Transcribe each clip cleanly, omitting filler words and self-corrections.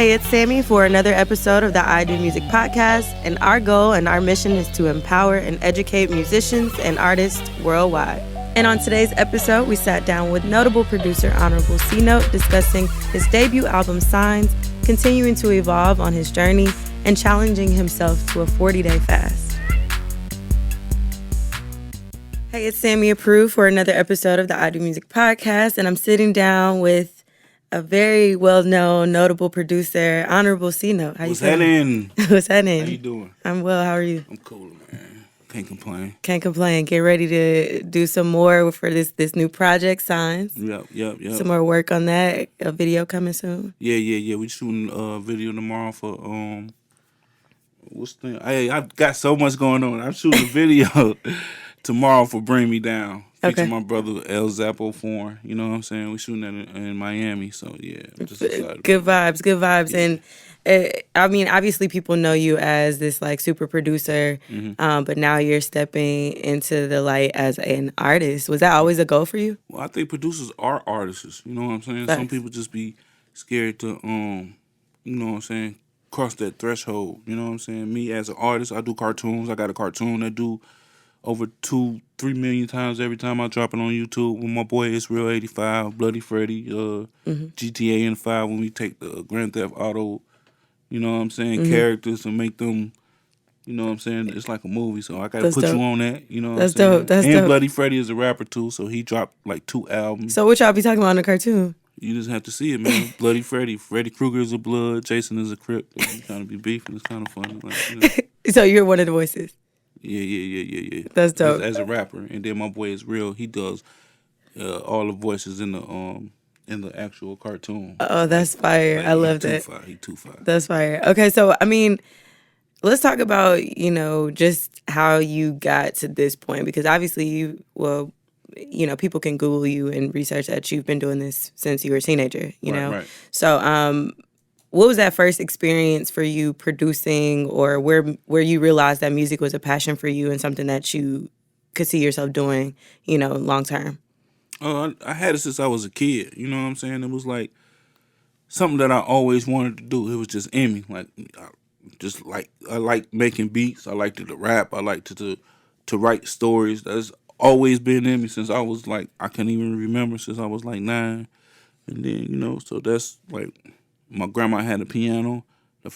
Hey, it's Sammy for another episode of the IdOMUSIC podcast, and our goal and our mission is to empower and educate musicians and artists worldwide. And on today's episode, we sat down with notable producer Honorable C-Note discussing his debut album Signs, continuing to evolve on his journey, and challenging himself to a 40-day fast. Hey, it's Sammy Approved for another episode of the IdOMUSIC podcast, and I'm sitting down with a very well-known, notable producer, Honorable C-Note. What's happening? What's happening? How you doing? I'm well. How are you? I'm cool, man. Can't complain. Can't complain. Get ready to do some more for this new project, Signs. Yep. Some more work on that. A video coming soon. Yeah. We shooting a video tomorrow for what's the name? Hey, I've got so much going on. I'm shooting a video tomorrow for Bring Me Down. Featuring my brother El Zappo Foreign. You know what I'm saying? We're shooting that in Miami. So, yeah, I'm just excited. Good vibes. Yeah. And, I mean, obviously people know you as this, like, super producer, but now you're stepping into the light as an artist. Was that always a goal for you? Well, I think producers are artists. You know what I'm saying? Facts. Some people just be scared to, you know what I'm saying, cross that threshold. You know what I'm saying? Me, as an artist, I do cartoons. I got a cartoon that do over 2-3 million times every time I drop it on YouTube with my boy Israel 85, Bloody Freddy, GTA and 5 when we take the Grand Theft Auto, you know what I'm saying, characters and make them, you know what I'm saying, it's like a movie. So I got to put you on that, you know what I'm saying. That's and dope. Bloody Freddy is a rapper too, so he dropped like 2 albums. So what y'all be talking about in the cartoon? You just have to see it, man. Bloody Freddy. Freddy Krueger is a blood. Jason is a Crip. You kind of be beefing. It's kind of funny. Like, you know. So you're one of the voices? Yeah. That's dope. As a rapper, and then my boy is real. He does all the voices in the actual cartoon. Oh, that's fire! Like, I love that. He too fire. That's fire. Okay, so I mean, let's talk about just how you got to this point, because obviously people can Google you and research that you've been doing this since you were a teenager. You know, right. So what was that first experience for you producing, or where you realized that music was a passion for you and something that you could see yourself doing, long term? I had it since I was a kid. You know what I'm saying? It was like something that I always wanted to do. It was just in me. I like making beats. I liked to rap. I liked to write stories. That's always been in me since I was like, I can't even remember, since I was like 9. And then, so that's like, my grandma had a piano.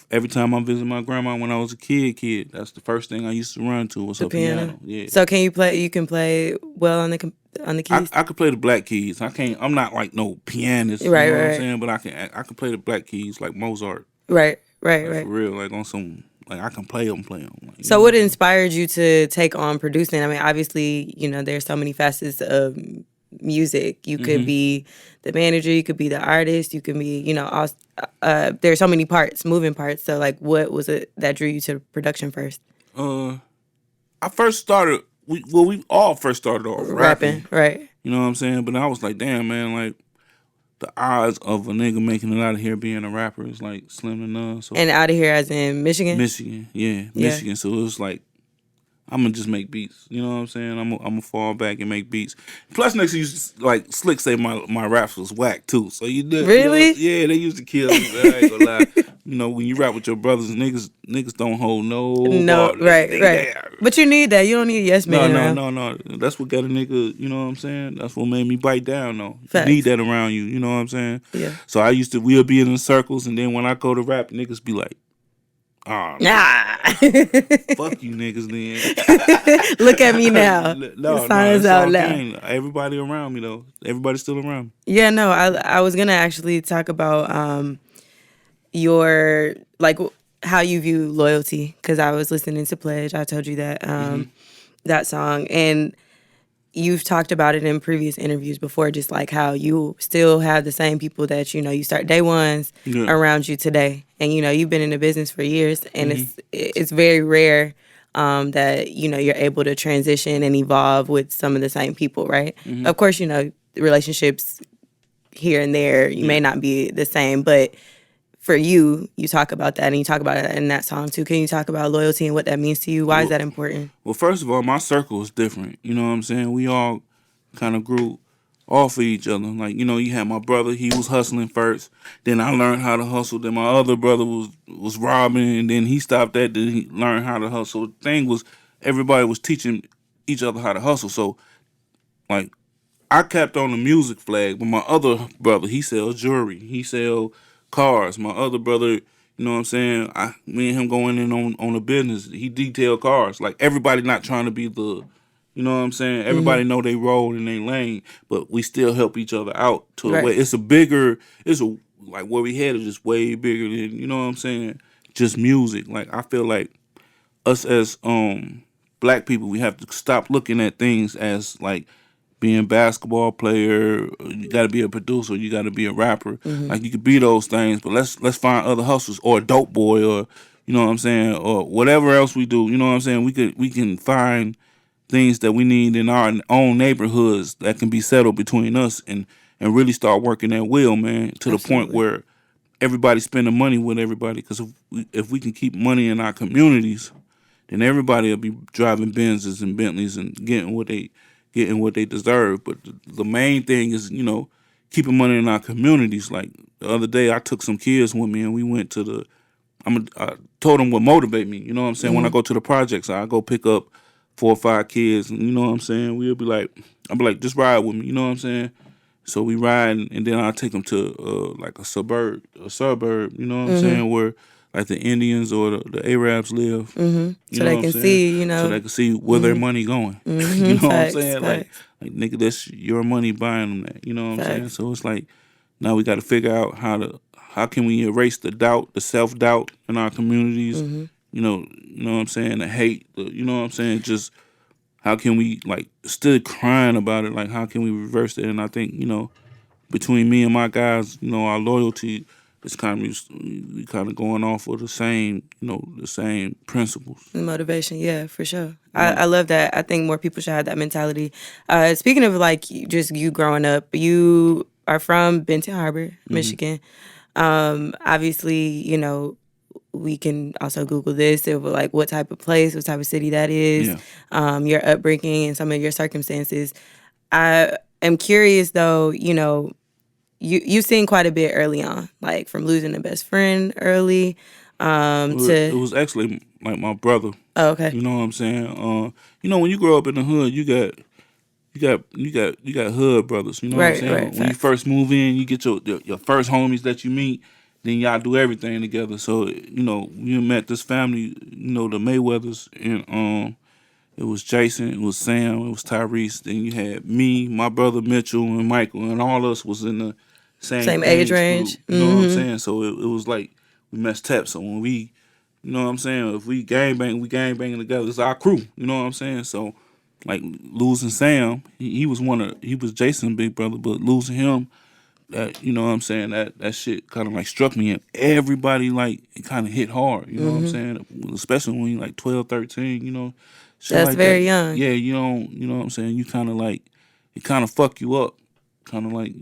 Every time I visit my grandma when I was a kid, that's the first thing I used to run to was her piano. Yeah. So can you play? You can play well on the keys. I could play the black keys. I can't. I'm not like no pianist. Right, you know right. what I'm saying? But I can play the black keys like Mozart. Right. For real, like on some. Like I can play them. Like, so what inspired you to take on producing? I mean, obviously, there's so many facets of music. You could be the manager, you could be the artist, you could be, there's so many moving parts. So like, what was it that drew you to production first? I first started, we all first started off rapping. Right. You know what I'm saying? But I was like, damn, man, like, the odds of a nigga making it out of here being a rapper is like slim to none. So, and out of here as in Michigan? Michigan. So it was like, I'm gonna just make beats. You know what I'm saying? I'm gonna fall back and make beats. Plus, next you like Slick say my raps was whack too. So you did really? Yeah, they used to kill me. I ain't gonna lie. When you rap with your brothers, niggas don't hold no. Right. But you need that. You don't need a yes man. No. That's what got a nigga. You know what I'm saying? That's what made me bite down though. Facts. You need that around you. You know what I'm saying? Yeah. So we'll be in circles, and then when I go to rap, niggas be like, nah. Fuck you niggas then. Look at me now. No, signs out loud. Everybody around me though. Everybody's still around me. Yeah, no, I was gonna actually talk about your how you view loyalty, because I was listening to Pledge. I told you that that song, and you've talked about it in previous interviews before, just like how you still have the same people that you start day ones around you today, and you've been in the business for years, and it's very rare that you're able to transition and evolve with some of the same people, right? Of course, relationships here and there you may not be the same, but for you talk about that, and you talk about it in that song too. Can you talk about loyalty and what that means to you? Why is that important? Well, first of all, my circle is different. You know what I'm saying? We all kind of grew all for each other. Like, you had my brother, he was hustling first. Then I learned how to hustle. Then my other brother was robbing, and then he stopped that. Then he learned how to hustle. The thing was, everybody was teaching each other how to hustle. So, like, I kept on the music flag, but my other brother, he sells jewelry. He sell cars. My other brother, you know what I'm saying? Me and him going in on a business. He detail cars. Like, everybody not trying to be the, you know what I'm saying? Everybody know they role in their lane, but we still help each other out to a way. Right. Like where we had is just way bigger than, you know what I'm saying? Just music. Like, I feel like us as black people, we have to stop looking at things as like being a basketball player. You got to be a producer. You got to be a rapper. Like, you could be those things, but let's find other hustles, or a dope boy, or you know what I'm saying, or whatever else we do. You know what I'm saying? We can find things that we need in our own neighborhoods that can be settled between us, and really start working that will, man, to the point Absolutely. where everybody's spending money with everybody. Because if we can keep money in our communities, then everybody will be driving Benzes and Bentleys and getting what they deserve. But the main thing is, keeping money in our communities. Like, the other day, I took some kids with me and we went to I told them what motivate me. You know what I'm saying? When I go to the projects, I go pick up 4 or 5 kids, and you know what I'm saying? I'll be like, just ride with me. You know what I'm saying? So we ride, and then I'll take them to like a suburb. You know what I'm saying? Where like the Indians or the Arabs live. You So know they what I'm can saying? see, So they can see where their money going. You know what I'm Facts, saying? facts, Like nigga, that's your money buying them that. You know what I'm saying? facts. So it's like, now we got to figure out how can we erase the doubt, the self doubt in our communities. You know what I'm saying? The hate, you know what I'm saying? Just how can we, like, still crying about it? Like, how can we reverse that? And I think, between me and my guys, our loyalty is we kind of going off of the same principles. The motivation, yeah, for sure. Yeah. I love that. I think more people should have that mentality. Speaking of like just you growing up, you are from Benton Harbor, Michigan. Obviously, we can also Google this. It was like what type of place, what type of city that is, Yeah. your upbringing, and some of your circumstances. I am curious though. You've seen quite a bit early on, like from losing a best friend early, It to was actually like my brother. oh, okay, You know what I'm saying? When you grow up in the hood, you got hood brothers. You know what I'm right, saying? When you facts. first move in, you get your first homies that you meet. Then y'all do everything together. So you met this family. The Mayweathers, and it was Jason, it was Sam, it was Tyrese. Then you had me, my brother Mitchell, and Michael, and all of us was in the same Same age age group. range. You know what I'm saying? So it was like we messed up. So when you know what I'm saying? If we gang banging together. It's our crew. You know what I'm saying? So like losing Sam, he was Jason's big brother, but losing him, that you know what I'm saying, that shit kind of like struck me, and everybody, like, it kind of hit hard. You know what I'm saying? Especially when you like 12, 13. Shit That's like that. very young. Yeah, you know what I'm saying. You kind of like it kind of fuck you up. Kind of like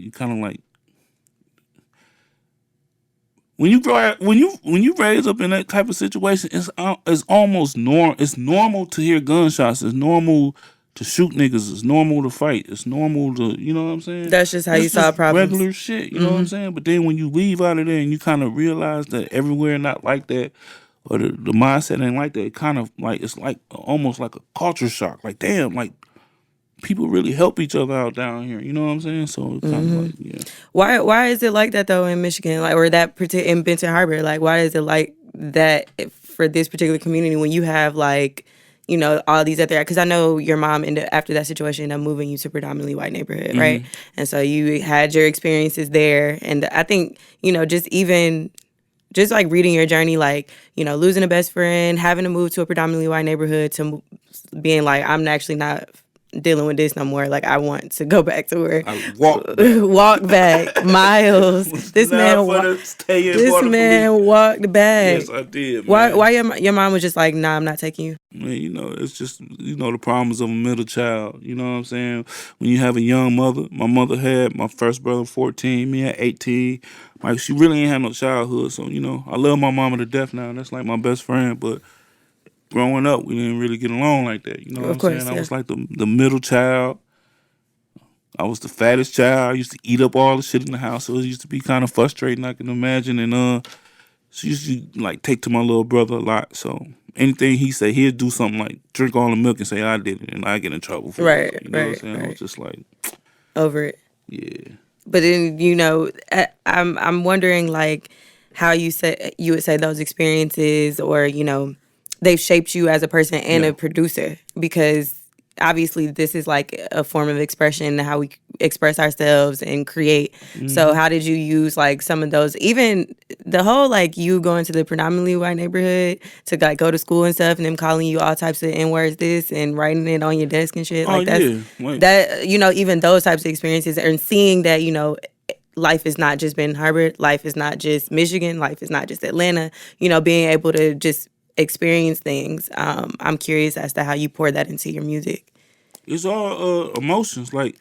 when you raise up in that type of situation, it's almost normal. It's normal to hear gunshots. It's normal to shoot niggas. It's normal to fight. It's normal to, you know what I'm saying. That's just how you It's just solve problems. regular shit. You know what I'm saying. But then when you leave out of there and you kind of realize that everywhere not like that, or the mindset ain't like that, it kind of like, it's like almost like a culture shock. Like, damn, like people really help each other out down here. You know what I'm saying? So it's kind of like, yeah. Why is it like that though in Michigan, like, or in Benton Harbor? Like, why is it like that for this particular community when you have like, all these other? Because I know your mom after that situation ended up moving you to predominantly white neighborhood, right? And so you had your experiences there, and I think just like reading your journey, like, losing a best friend, having to move to a predominantly white neighborhood, to being like, I'm actually not dealing with this no more. Like, I want to go back to where I walked back. walk back miles. This man walked back. Yes, I did, man. Why your mom was just like, nah, I'm not taking you? Man, it's just, the problems of a middle child. You know what I'm saying? When you have a young mother, my mother had my first brother 14, me at 18. Like, she really ain't had no childhood. So, I love my mama to death now. That's like my best friend. But growing up, we didn't really get along like that. You know what Of I'm course, saying? I yeah. was like the middle child. I was the fattest child. I used to eat up all the shit in the house, so it used to be kind of frustrating. I can imagine, and she used to like take to my little brother a lot. So anything he say, he'd do something like drink all the milk and say I did it, and I get in trouble for it. Right, You know what I'm right, saying? I was right. just like, Over it. yeah. But then, I'm wondering like how you would say those experiences, or they've shaped you as a person and Yeah. a producer, because obviously this is like a form of expression, how we express ourselves and create. So Hmm. how did you use like some of those, even the whole like you going to the predominantly white neighborhood to like go to school and stuff, and them calling you all types of n-words this and writing it on your desk and shit, Oh like that's yeah, like that, even those types of experiences, and seeing that life is not just Ben Harbor, life is not just Michigan, life is not just Atlanta, being able to just experience things. I'm curious as to how you pour that into your music. it's all emotions. Like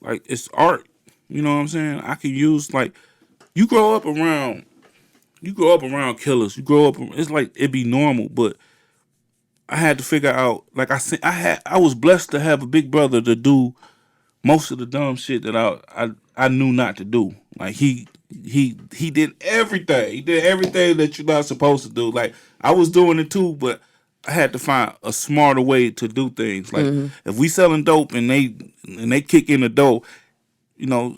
it's art. You know what I'm saying? I can use like you grow up around killers. You grow up. It's like it be normal, but I had to figure out. Like I said, I was blessed to have a big brother to do most of the dumb shit that I knew not to do. Like he did everything. He did everything that you're not supposed to do. Like I was doing it too, but I had to find a smarter way to do things. Like Mm-hmm. if we selling dope and they kick in the dough, you know,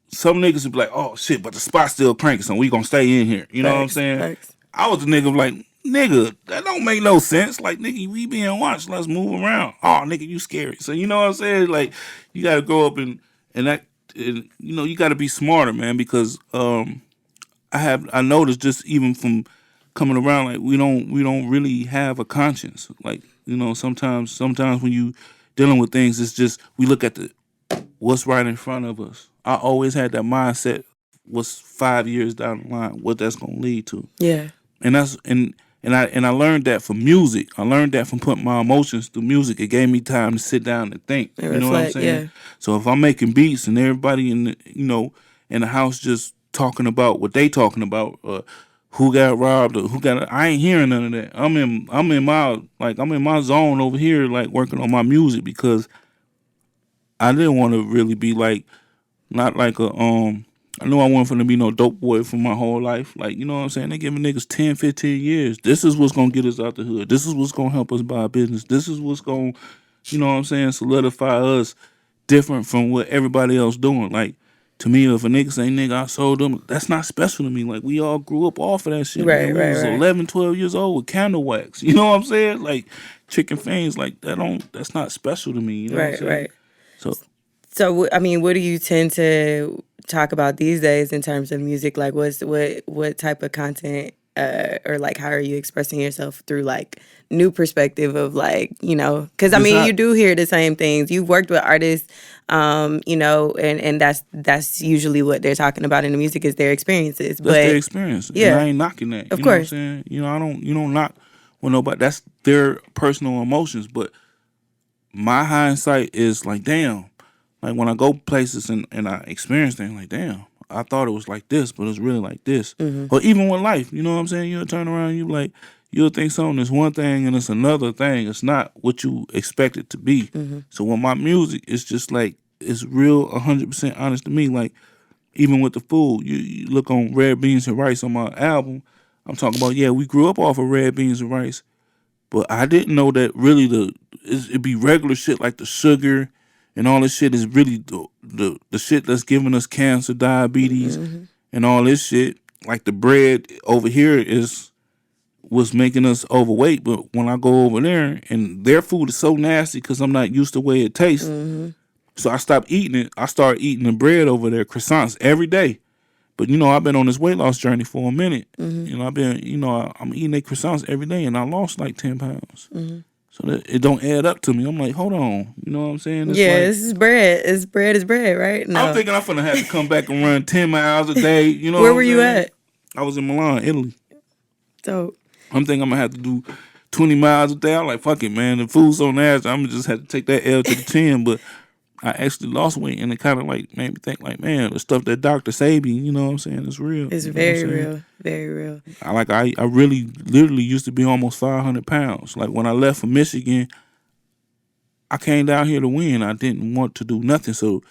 some niggas would be like, oh shit, but the spot's still cranking, so we gonna stay in here. You know what I'm Facts, saying? facts. I was the nigga like, nigga, that don't make no sense. Like, nigga, we being watched. Let's move around. Oh, nigga, you scary. So you know what I'm saying? Like, you gotta grow up and that and, you gotta be smarter, man, because I noticed just even from coming around, like we don't really have a conscience. Like, sometimes when you dealing with things, it's just we look at the what's right in front of us. I always had that mindset. What's 5 years down the line? What that's gonna lead to? Yeah. And that's and I learned that from music. I learned that from putting my emotions through music. It gave me time to sit down and think. And You know what I'm reflect, saying? yeah. So if I'm making beats and everybody in the house just talking about what they talking about, who got robbed or who got, I ain't hearing none of that. I'm in my zone over here, like working on my music, because I didn't want to really be like not like I knew I wasn't finna be no dope boy for my whole life. Like, you know what I'm saying? They giving niggas 10, 15 years. This is what's gonna get us out the hood. This is what's gonna help us buy a business. This is what's gonna, you know what I'm saying, solidify us different from what everybody else doing. Like, to me, if a nigga say, nigga, I sold them, that's not special to me. Like, we all grew up off of that shit, man. Right, We right, was right. 11, 12 years old with candle wax. You know what I'm saying? Like, chicken fangs, like, that's not special to me. You know what I'm Right, saying? right. So, So, I mean, what do you tend to talk about these days in terms of music? Like, what type of content, or like, how are you expressing yourself through like new perspective of like, because I this mean, hot. you do hear the same things. You've worked with artists, and that's usually what they're talking about in the music is their experiences. That's their But experience, and I yeah, ain't knocking that. of You know what I'm course, saying? I don't. You don't knock with nobody. That's their personal emotions. But my hindsight is like, damn. Like when I go places and I experience things, like, damn. I thought it was like this, but it's really like this. hmm Or even with life, you know what I'm saying? You'll turn around, and you like, you'll think something is one thing and it's another thing. It's not what you expect it to be. hmm So with my music, it's just like it's real, 100% honest to me. Like even with the food, you look on red beans and rice on my album. I'm talking about, yeah, we grew up off of red beans and rice, but I didn't know that really it'd be regular shit like the sugar and all this shit is really the shit that's giving us cancer, diabetes, hmm and all this shit. Like the bread over here is what's making us overweight, but when I go over there and their food is so nasty because I'm not used to the way it tastes, hmm so I stopped eating it. I started eating the bread over there, croissants every day. But I've been on this weight loss journey for a minute. hmm I've been, I'm eating their croissants every day, and I lost like 10 pounds. hmm So that it don't add up to me. I'm like, hold on, you know what I'm saying? It's Yeah, like this is bread. It's bread is bread, right? I'm No. thinking I'm gonna have to come back and run 10 miles a day. You know what Where I'm were you saying? at? I was in Milan, Italy. So I'm thinking I'm gonna have to do 20 miles a day. I'm like, fuck it, man. The food's so nasty. I'm gonna just have to take that L to the chin. But I actually lost weight, and it kind of like made me think, like, man, the stuff that doctor say me, you know what I'm saying, is real. it's You know what I'm very saying? real, very real. I really literally used to be almost 500 pounds. Like when I left for Michigan, I came down here to win. I didn't want to do nothing, so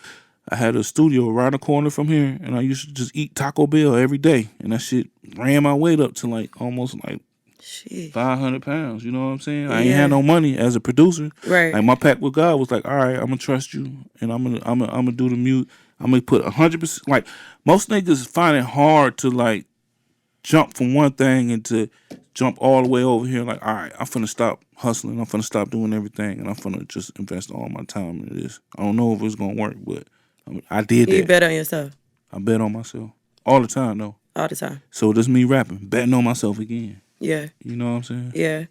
I had a studio around the corner from here, and I used to just eat Taco Bell every day, and that shit ran my weight up to like almost like Shit. 500 pounds. You know what I'm saying? I ain't Yeah. had no money as a producer. Right. Like my pact with God was like, all right, I'm gonna trust you, and I'm gonna do the mute. I'm gonna put 100%. Like most niggas find it hard to like jump from one thing and to jump all the way over here. Like, all right, I'm finna stop hustling. I'm finna stop doing everything, and I'm finna just invest all my time into this. I don't know if it's gonna work, but I did that. You bet on yourself I bet on myself all the time, though. all the time. So this me rapping, betting on myself again. Yeah. You know what I'm saying? Yeah.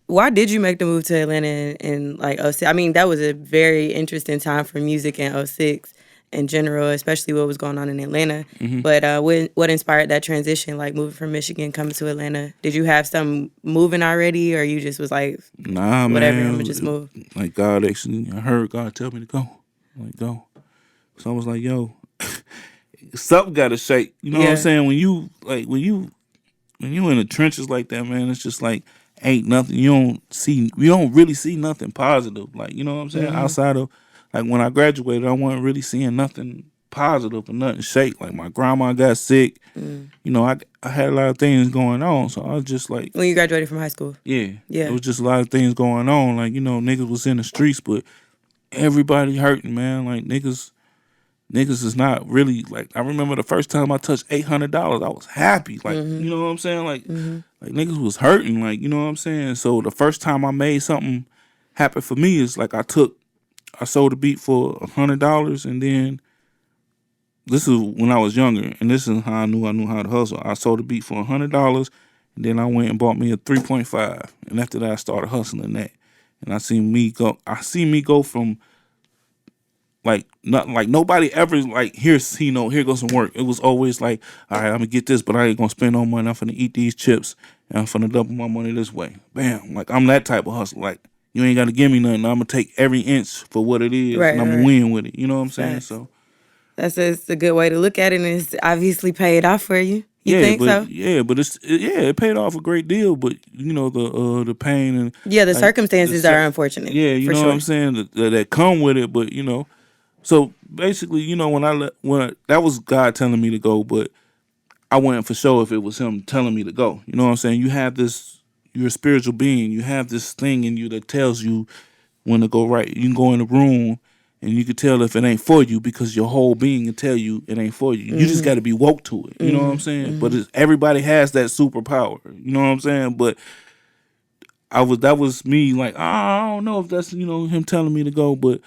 Why did you make the move to Atlanta in like '06? I mean, that was a very interesting time for music in '06 in general, especially what was going on in Atlanta. Mm-hmm. But what inspired that transition, like moving from Michigan, coming to Atlanta? Did you have some moving already, or you just was like, nah, whatever, man, I'm gonna just move? Like God actually, I heard God tell me to go. Like go. So I was like, yo, something got to shake. You know what I'm saying? When you in the trenches like that, man, it's just like ain't nothing. You don't really see nothing positive. Like, you know what I'm saying? Outside of like when I graduated, I wasn't really seeing nothing positive or nothing shake. Like my grandma got sick. You know, I had a lot of things going on. So I was just like, When you graduated from high school? yeah. Yeah. It was just a lot of things going on. Like, you know, niggas was in the streets, but everybody hurting, man. Like niggas is not really like. I remember the first time I touched $800, I was happy. Like, you know what I'm saying? Like niggas was hurting. Like, you know what I'm saying? So the first time I made something happen for me is like I sold a beat for $100, and then this is when I was younger, and this is how I knew how to hustle. I sold a beat for $100, and then I went and bought me a 3.5, and after that I started hustling that, and I seen me go from like nobody ever like here goes some work. It was always like, all right, I'm gonna get this, but I ain't gonna spend no money. I'm finna eat these chips, and I'm finna double my money this way. Bam, like I'm that type of hustler. Like you ain't gotta give me nothing. I'm gonna take every inch for what it is, and I'm gonna win with it. You know what I'm saying? Facts. So That's a good way to look at it, and it's obviously paid off for you. You think so? Yeah, but it paid off a great deal. But you know the pain and The circumstances are unfortunate. Yeah, you know what I'm saying that come with it. But you know, so basically, you know, when that was God telling me to go, but I wasn't for sure if it was Him telling me to go. You know what I'm saying? You're a spiritual being. You have this thing in you that tells you when to go right. You can go in a room and you can tell if it ain't for you because your whole being can tell you it ain't for you. You just got to be woke to it. You know what I'm saying? But everybody has that superpower. You know what I'm saying? But that was me like, I don't know if that's, you know, Him telling me to go, but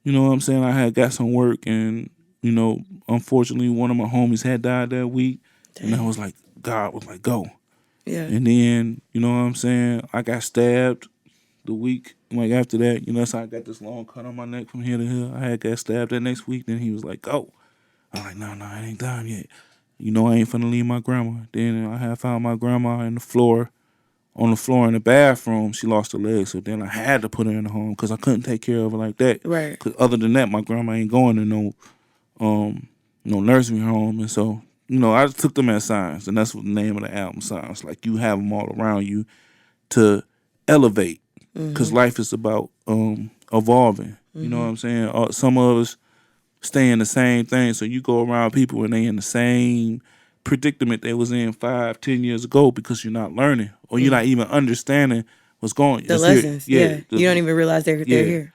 you know what I'm saying? I had got some work, and you know, unfortunately one of my homies had died that week. Dang. And I was like, God was like, go. Yeah. And then, you know what I'm saying, I got stabbed the week like after that. You know, so I got this long cut on my neck from here to here. I had got stabbed that next week. Then he was like, go. I'm like, no, it ain't done yet. You know, I ain't finna leave my grandma. Then I had found my grandma on the floor in the bathroom. She lost her leg, so then I had to put her in the home because I couldn't take care of her like that. Right. Cause other than that, my grandma ain't going to no nursing home, and so you know I just took them as signs, and that's what the name of the album signs. Like you have them all around you to elevate, because life is about evolving. You know what I'm saying? Some of us stay in the same thing, so you go around people and they in the same predicament they was in 5-10 years ago because you're not learning or you're not even understanding what's going on. The lessons. You don't even realize they're here.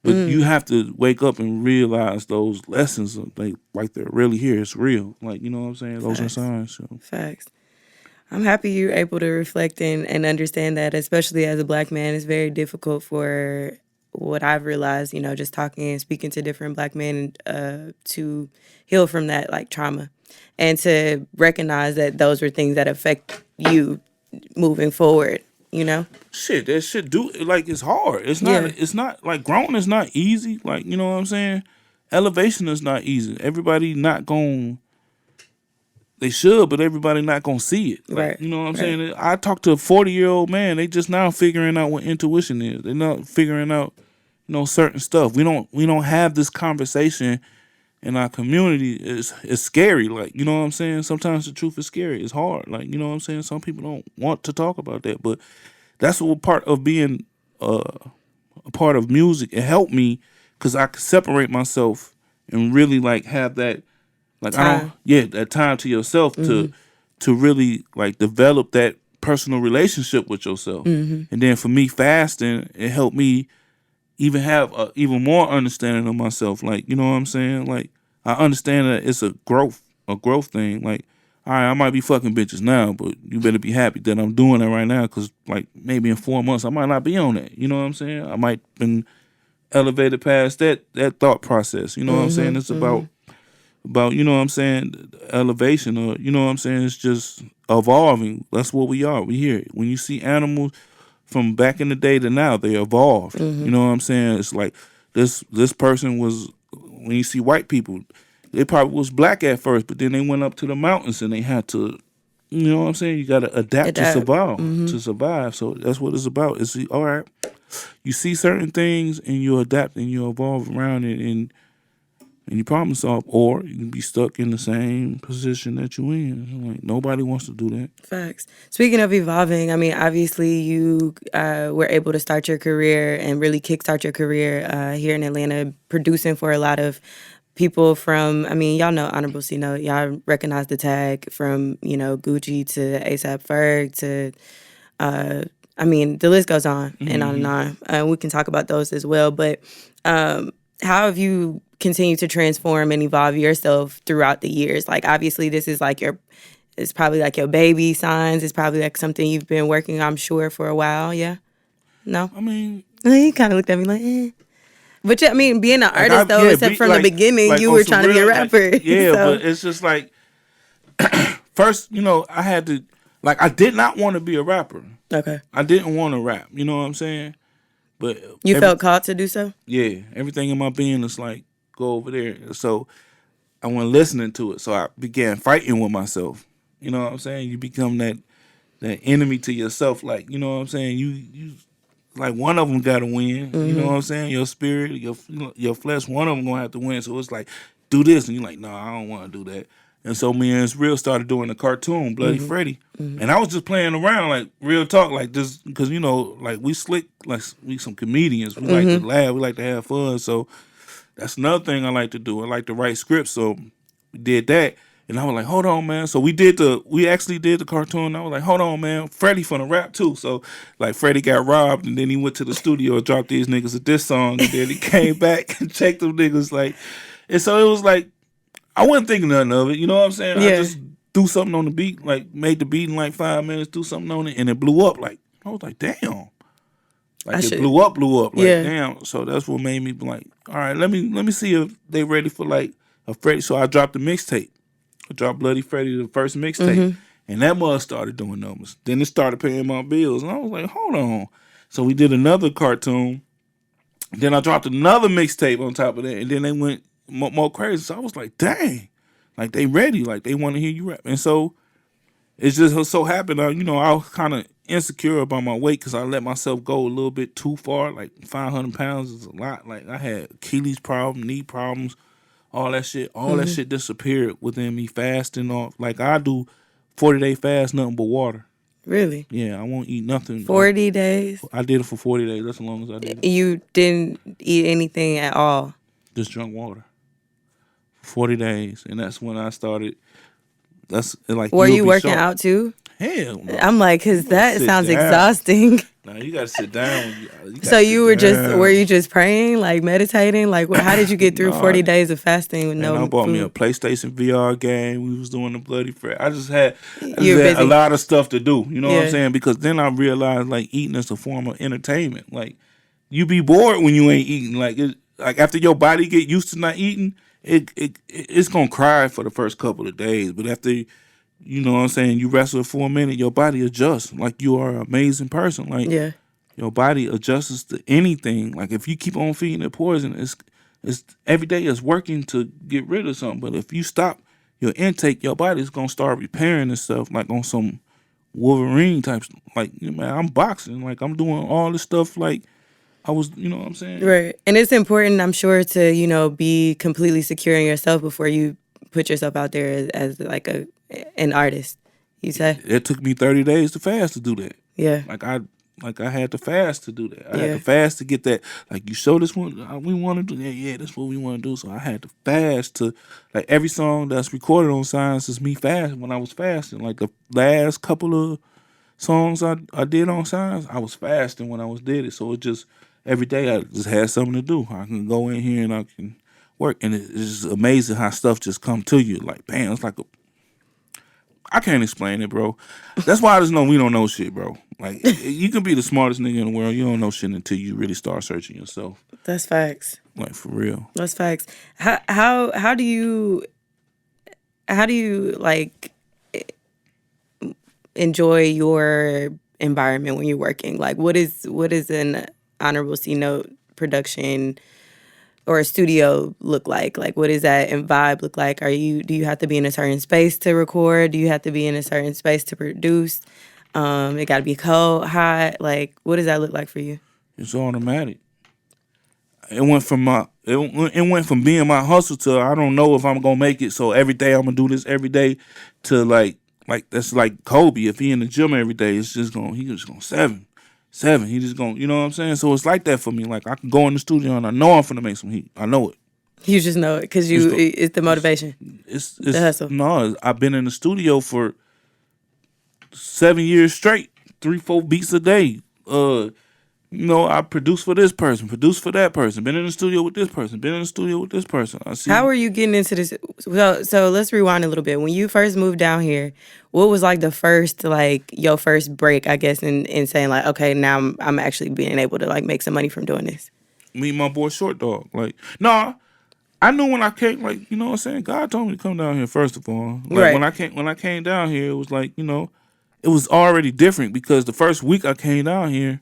But you have to wake up and realize those lessons like they're really here. It's real. Like, you know what I'm saying? Those are signs. So. Facts. I'm happy you're able to reflect and understand that, especially as a Black man. It's very difficult for what I've realized, you know, just talking and speaking to different Black men to heal from that, like, trauma. And to recognize that those were things that affect you moving forward, you know? Shit, that shit it's hard. It's not like growing is not easy. Like, you know what I'm saying? Elevation is not easy. Everybody not going they should, but everybody not gonna see it. Like, right. You know what I'm saying? I talked to a 40-year-old man, they just now figuring out what intuition is. They're not figuring out, you know, certain stuff. We don't have this conversation in our community. It's scary. Like, you know what I'm saying? Sometimes the truth is scary. It's hard. Like, you know what I'm saying? Some people don't want to talk about that, but that's what part of being a part of music. It helped me because I could separate myself and really like have that, like time. that time to yourself to really like develop that personal relationship with yourself. And then for me, fasting, it helped me even have even more understanding of myself. Like, you know what I'm saying? Like, I understand that it's a growth thing. Like, all right, I might be fucking bitches now, but you better be happy that I'm doing it right now, because like maybe in 4 months I might not be on that. You know what I'm saying? I might been elevated past that thought process. You know what I'm saying? It's about you know what I'm saying, elevation, or you know what I'm saying. It's just evolving. That's what we are. We here. When you see animals from back in the day to now, they evolved. You know what I'm saying? It's like this person was, when you see white people, they probably was black at first, but then they went up to the mountains and they had to, you know what I'm saying? You got to adapt to survive. To survive. So that's what it's about. It's all right. You see certain things and you adapt and you evolve around it, and you problem solve, or you can be stuck in the same position that you're in. Like, nobody wants to do that. Facts. Speaking of evolving, I mean, obviously you were able to start your career and really kickstart your career here in Atlanta, producing for a lot of people from, I mean, y'all know Honorable C Note. Y'all recognize the tag from, you know, Gucci to A$AP Ferg to, I mean, the list goes on and on and on. We can talk about those as well. But how have you continued to transform and evolve yourself throughout the years? Like, obviously, this is like it's probably like your baby signs. It's probably like something you've been working, I'm sure, for a while. Yeah? No? I mean, he kind of looked at me like, eh. But yeah, I mean, being an artist, though, except from the beginning, you were trying to be a rapper. Like, yeah, so. But it's just like, first, you know, I had to, like, I did not want to be a rapper. Okay. I didn't want to rap. You know what I'm saying? But you felt called to do so? Yeah. Everything in my being is like, go over there. So I went listening to it. So I began fighting with myself. You know what I'm saying? You become that enemy to yourself. Like, you know what I'm saying? You like, one of them got to win. You know what I'm saying? Your spirit, your flesh, one of them going to have to win. So it's like, do this. And you're like, no, I don't want to do that. And so me and it's Real started doing a cartoon, Bloody Freddy. And I was just playing around, like, real talk, like this, because, you know, like, we slick, like, we some comedians. We like to laugh. We like to have fun. So that's another thing I like to do. I like to write scripts. So we did that. And I was like, hold on, man. So we actually did the cartoon. I was like, hold on, man. Freddie finna rap too. So like, Freddie got robbed, and then he went to the studio and dropped these niggas at this song, and then he came back and checked them niggas, like, and so it was like, I wasn't thinking nothing of it. You know what I'm saying? Yeah. I just do something on the beat, like made the beat in like 5 minutes, do something on it, and it blew up. Like, I was like, damn. Like, blew up. Like, damn. So that's what made me be like, all right, let me see if they ready for like a Freddie. So I dropped the mixtape. I dropped Bloody Freddy, the first mixtape, and that mug started doing numbers. Then it started paying my bills, and I was like, hold on. So we did another cartoon. Then I dropped another mixtape on top of that, and then they went more crazy. So I was like, dang, like, they ready, like, they want to hear you rap. And so it just so happened, you know, I was kind of insecure about my weight because I let myself go a little bit too far. Like, 500 pounds is a lot. Like, I had Achilles problem, knee problems. All that shit, that shit disappeared within me fasting off. Like, I do 40-day fast, nothing but water. Really? Yeah, I won't eat nothing. 40 days? I did it for 40 days. That's as long as I did it. You didn't eat anything at all? Just drank water. 40 days. And that's when I started. That's like. Were you working out too? Hell no. I'm like, because that sounds exhausting. No, you got to sit down. So you were were you just praying, like meditating? Like, how did you get through 40 days of fasting with no food? I bought me a PlayStation VR game. We was doing the Bloody Freddy. I just had a lot of stuff to do. You know what I'm saying? Because then I realized, like, eating is a form of entertainment. Like, you be bored when you ain't eating. Like, like, after your body get used to not eating, it's gonna cry for the first couple of days. But after, you know what I'm saying, you wrestle for a minute, your body adjusts. Like, you are an amazing person. Like, your body adjusts to anything. Like, if you keep on feeding it poison, it's every day it's working to get rid of something. But if you stop your intake, your body's gonna start repairing itself, like on some Wolverine type. Like, you know, man, I'm boxing. Like, I'm doing all this stuff. Like, I was, you know what I'm saying? Right. And it's important, I'm sure, to, you know, be completely secure in yourself before you put yourself out there as like an artist, you say? It took me 30 days to fast to do that. Yeah. Like, I Like I had to fast to do that. I had Yeah. to fast to get that. Like you show this one, we want to do that. Yeah, that's what we want to do. So I had to fast to like every song that's recorded on Signs is me fasting when I was fasting. Like the last couple of songs I did on Signs, I was fasting when I was did it. So it just every day I just had something to do. I can go in here and I can work, and it's just amazing how stuff just come to you. Like bam, it's like I can't explain it, bro. That's why I just know we don't know shit, bro. Like you can be the smartest nigga in the world, you don't know shit until you really start searching yourself. That's facts. Like for real. That's facts. How do you like enjoy your environment when you're working? Like what is an honorable C note production or a studio look like? Like what does that vibe look like? Do you have to be in a certain space to record? Do you have to be in a certain space to produce? It got to be cold, hot. Like what does that look like for you? It's automatic. It went from being my hustle to I don't know if I'm gonna make it, so every day I'm gonna do this every day to like that's like Kobe. If he in the gym every day, he just gonna seven. He just gonna, you know what I'm saying? So it's like that for me. Like I can go in the studio and I know I'm finna make some heat. I know it. You just know it because it's the motivation. It's the hustle. No, I've been in the studio for 7 years straight, 3-4 beats a day. I produce for this person, produce for that person, been in the studio with this person, been in the studio with this person. I see. How are you getting into this? So let's rewind a little bit. When you first moved down here, what was like your first break, I guess, in saying like, okay, now I'm actually being able to like make some money from doing this? Me and my boy Short Dog. Like, nah, I knew when I came, like, you know what I'm saying? God told me to come down here first of all. Like right. when I came down here, it was like, it was already different because the first week I came down here,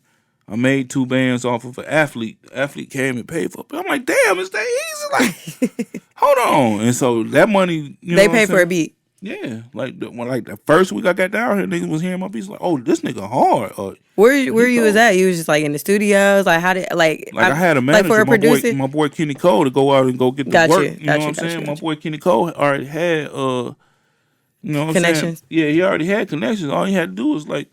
I made 2 bands off of an athlete. The athlete came and paid for it. But I'm like, damn, it's that easy? Like, hold on. And so that money, they paid for a beat. Yeah. Like, the first week I got down here, niggas was hearing my beats like, oh, this nigga hard. Where you was at? You was just like in the studios? Like, how did, like I had a manager, like for a producer? my boy Kenny Cole, to go out and go get the work. You know what I'm saying? My boy Kenny Cole already had, you know what connections. I'm saying? Yeah, he already had connections. All he had to do was like,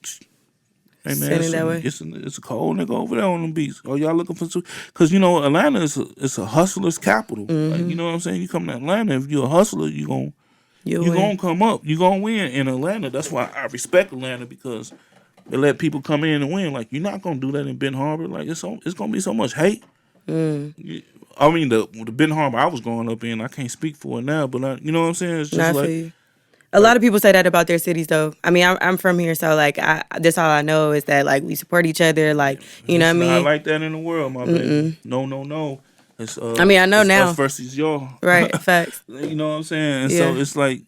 hey man, send it that way. It's a cold nigga over there on them beats. Oh, y'all looking for some? Because Atlanta is a hustler's capital. Mm-hmm. Like, you know what I'm saying? You come to Atlanta, if you're a hustler, you gonna come up. You gonna win in Atlanta. That's why I respect Atlanta, because they let people come in and win. Like, you're not gonna do that in Ben Harbor. Like, it's gonna be so much hate. I mean, the Ben Harbor I was growing up in, I can't speak for it now, but you know what I'm saying? It's just like. A lot of people say that about their cities, though. I mean, I'm from here, so like, that's all I know is that like we support each other, like you know what I mean. Not like that in the world, my baby. No. It's, I mean, I know now. Us versus y'all. Right, facts. You know what I'm saying? And so it's like,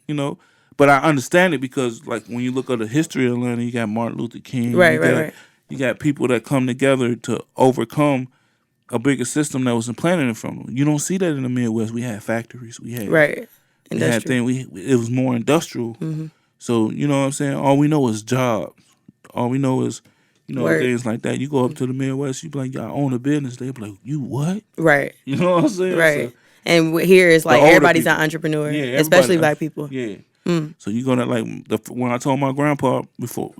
but I understand it because like when you look at the history of Atlanta, you got Martin Luther King. Right. You got people that come together to overcome a bigger system that was implanted in front of them. You don't see that in the Midwest. We had factories. We had Industrial. It was more industrial. Mm-hmm. So, you know what I'm saying? All we know is jobs. All we know is, things like that. You go up to the Midwest, you be like, y'all own a business. They be like, you what? Right. You know what I'm saying? Right. So, and here it's like everybody's an entrepreneur, especially black people. Yeah. So you go to when I told my grandpa before,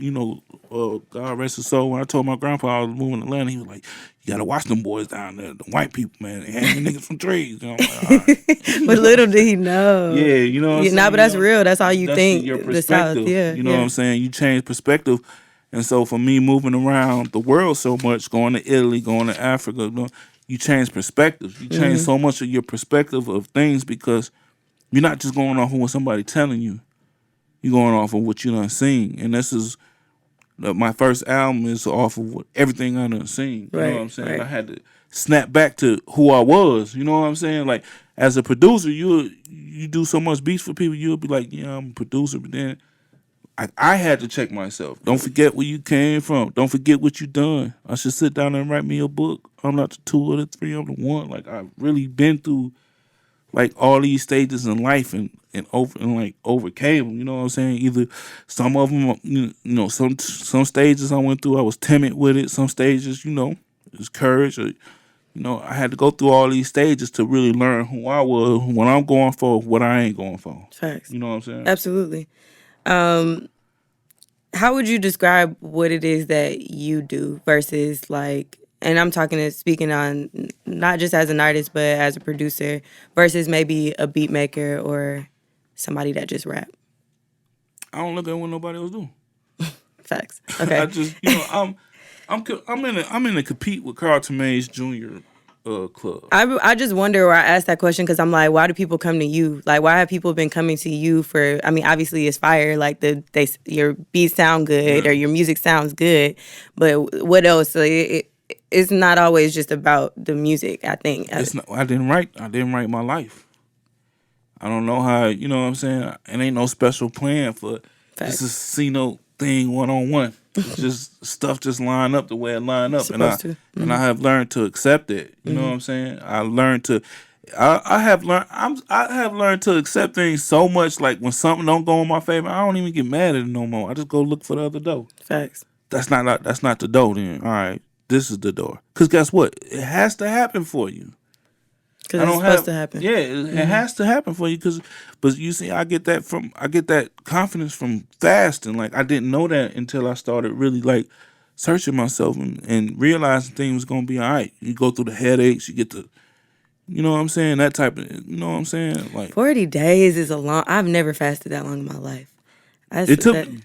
God rest his soul, when I told my grandpa I was moving to Atlanta, he was like, you gotta watch them boys down there, the white people, man. They hanging niggas from trees. I'm like, all right. But little did he know. Yeah, you know what I'm saying? Nah, but that's real. That's all you think. Your the South, perspective. You know what I'm saying? You change perspective. And so for me, moving around the world so much, going to Italy, going to Africa, you change perspectives. You change so much of your perspective of things because you're not just going off of what somebody telling you. You're going off of what you done seen. And this is, my first album is off of everything I done seen. You know what I'm saying? Right. I had to snap back to who I was. You know what I'm saying? Like, as a producer, you do so much beats for people, you'll be like, yeah, I'm a producer. But then I had to check myself. Don't forget where you came from. Don't forget what you done. I should sit down and write me a book. I'm not the 2 or the 3, I'm the 1. Like, I've really been through like all these stages in life and overcame them. You know what I'm saying? Either some of them, some stages I went through, I was timid with it. Some stages, it was courage. Or, I had to go through all these stages to really learn who I was, what I'm going for, what I ain't going for. Facts. You know what I'm saying? Absolutely. How would you describe what it is that you do versus like, and I'm speaking on not just as an artist, but as a producer versus maybe a beat maker or somebody that just rap? I don't look at what nobody else do. Facts. Okay. I just, I'm in a compete with Carlton Mays Jr. Club. I just wonder, or I asked that question because I'm like, why do people come to you? Like, why have people been coming to you for? I mean, obviously it's fire. Like your beats sound good or your music sounds good, but what else? So it's not always just about the music. I think It's not, I didn't write my life. I don't know how. You know what I'm saying? It ain't no special plan for Facts. this is see no thing 1-on-1. It's just stuff just line up the way it line up, and I have learned to accept it. You know what I'm saying? I have learned to accept things so much. Like when something don't go in my favor, I don't even get mad at it no more. I just go look for the other door. Facts. That's not the door. Then all right, this is the door. Because guess what? It has to happen for you. Because it's supposed to happen. Yeah, it has to happen for you. But you see, I get that confidence from fasting. Like I didn't know that until I started really like searching myself and realizing things was gonna be all right. You go through the headaches, you get the, you know what I'm saying, that type of, you know what I'm saying. Like 40 days is a long. I've never fasted that long in my life.